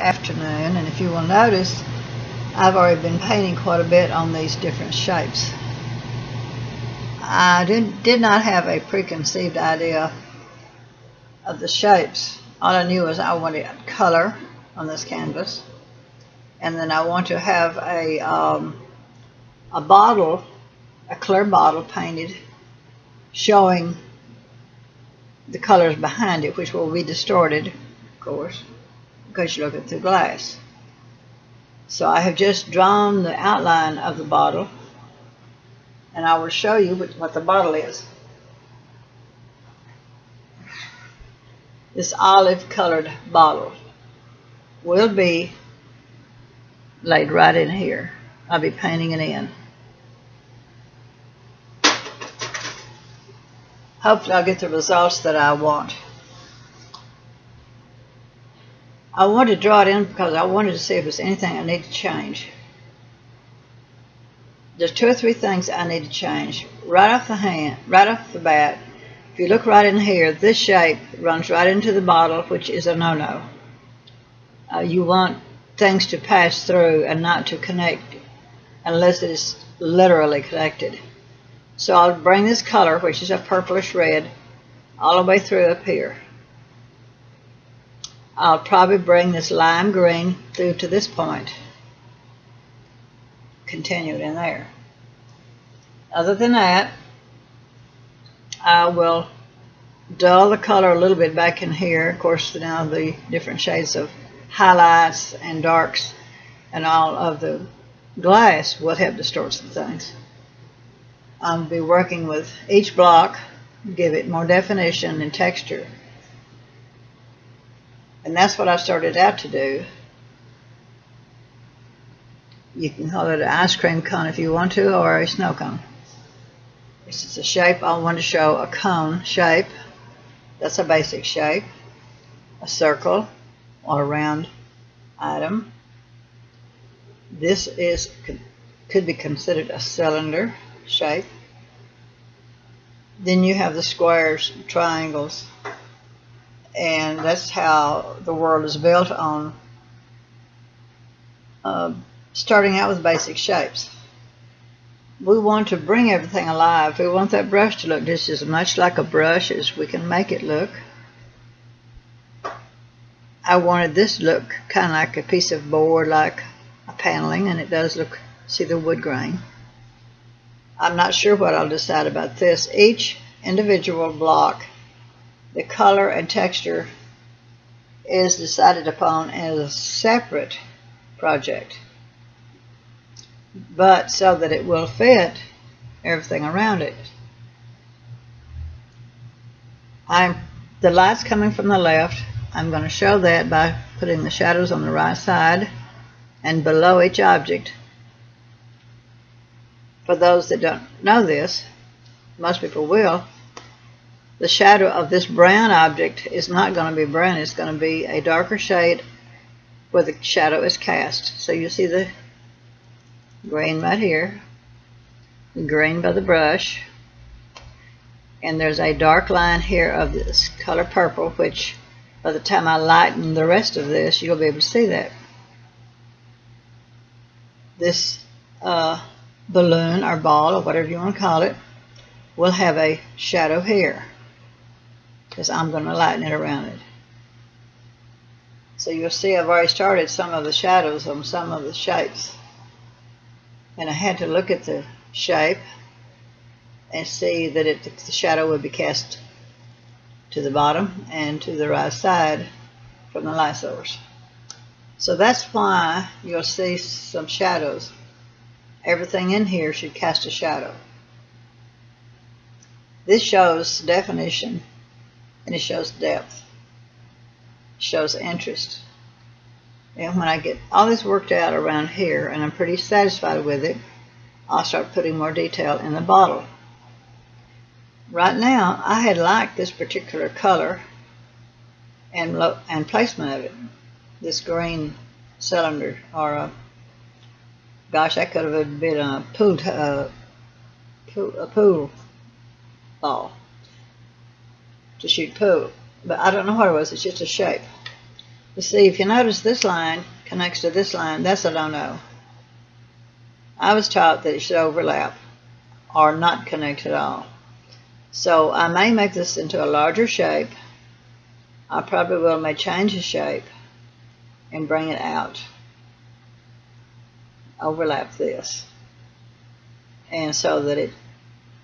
afternoon, and if you will notice, I've already been painting quite a bit on these different shapes. I did not have a preconceived idea of the shapes. All I knew was I wanted color on this canvas, and then I want to have a bottle, a clear bottle painted, showing the colors behind it, which will be distorted, of course, because you're looking through glass. So I have just drawn the outline of the bottle, and I will show you what the bottle is. This olive colored bottle will be laid right in here. I'll be painting it in. Hopefully I'll get the results that I want. I wanted to draw it in because I wanted to see if there's anything I need to change. There's 2 or 3 things I need to change. Right off the bat, if you look right in here, this shape runs right into the bottle, which is a no-no. You want things to pass through and not to connect unless it is literally connected. So I'll bring this color, which is a purplish red, all the way through up here. I'll probably bring this lime green through to this point. Continue it in there. Other than that, I will dull the color a little bit back in here. Of course, now the different shades of highlights and darks and all of the glass will help distort some things. I'll be working with each block, give it more definition and texture. And that's what I started out to do. You can call it an ice cream cone if you want to, or a snow cone. This is a shape I want to show, a cone shape. That's a basic shape. A circle or a round item. This could be considered a cylinder shape. Then you have the squares, triangles, and that's how the world is built on starting out with basic shapes. We want to bring everything alive. We want that brush to look just as much like a brush as we can make it look. I wanted this to look kind of like a piece of board, like a paneling, and it does look, see the wood grain. I'm not sure what I'll decide about this. Each individual block, the color and texture is decided upon as a separate project, but so that it will fit everything around it. The light's coming from the left. I'm going to show that by putting the shadows on the right side and below each object. For those that don't know this, most people will, the shadow of this brown object is not going to be brown. It's going to be a darker shade where the shadow is cast. So you see the green right here, the green by the brush, and there's a dark line here of this color purple, which by the time I lighten the rest of this, you'll be able to see that. This balloon or ball or whatever you want to call it will have a shadow here because I'm going to lighten it around it. So you'll see I've already started some of the shadows on some of the shapes, and I had to look at the shape and see that the shadow would be cast to the bottom and to the right side from the light source. So that's why you'll see some shadows. Everything in here should cast a shadow. This shows definition and it shows depth. It shows interest. And when I get all this worked out around here and I'm pretty satisfied with it, I'll start putting more detail in the bottle. Right now, I had liked this particular color and placement of it. This green cylinder, or gosh, that could have been a pool ball to shoot pool, but I don't know what it was. It's just a shape. You see, if you notice this line connects to this line, that's a no-no. I was taught that it should overlap or not connect at all. So I may make this into a larger shape. I probably may change the shape and bring it out. Overlap this. And so that it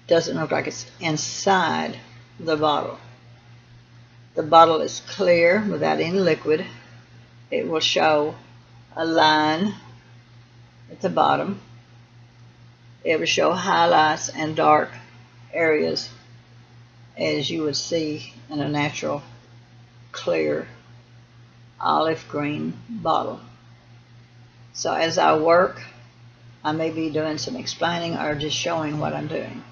doesn't look like it's inside the bottle. The bottle is clear without any liquid. It will show a line at the bottom. It will show highlights and dark areas as you would see in a natural, clear, olive green bottle. So as I work, I may be doing some explaining or just showing what I'm doing.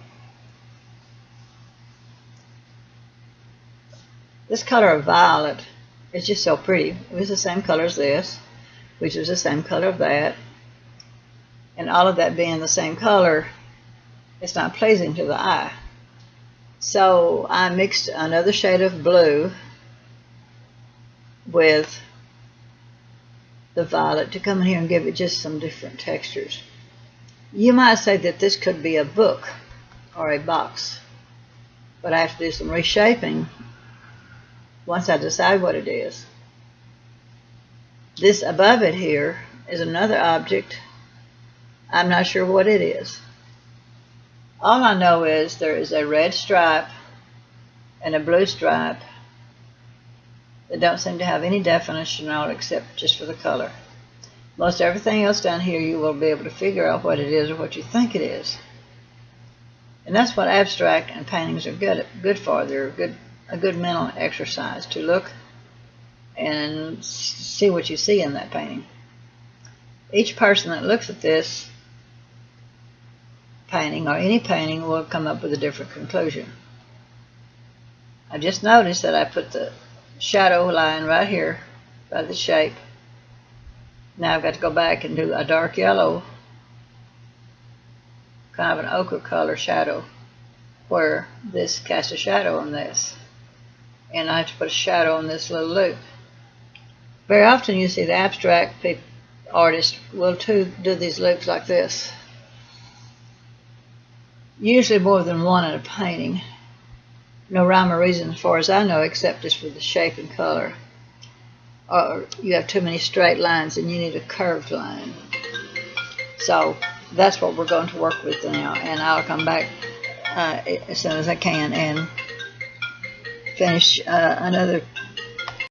This color of violet is just so pretty. It was the same color as this, which is the same color of that. And all of that being the same color, it's not pleasing to the eye. So I mixed another shade of blue with the violet to come in here and give it just some different textures. You might say that this could be a book or a box, but I have to do some reshaping once I decide what it is. This above it here is another object. I'm not sure what it is. All I know is there is a red stripe and a blue stripe that don't seem to have any definition at all except just for the color. Most everything else down here you will be able to figure out what it is or what you think it is. And that's what abstract and paintings are good for. They're a good mental exercise to look and see what you see in that painting. Each person that looks at this painting or any painting will come up with a different conclusion. I just noticed that I put the shadow line right here by the shape. Now I've got to go back and do a dark yellow, kind of an ochre color shadow, where this casts a shadow on this. And I have to put a shadow on this little loop. Very often you see the abstract artists will too do these loops like this. Usually more than one in a painting. No rhyme or reason as far as I know except just for the shape and color. Or you have too many straight lines and you need a curved line. So that's what we're going to work with now, and I'll come back as soon as I can and finish another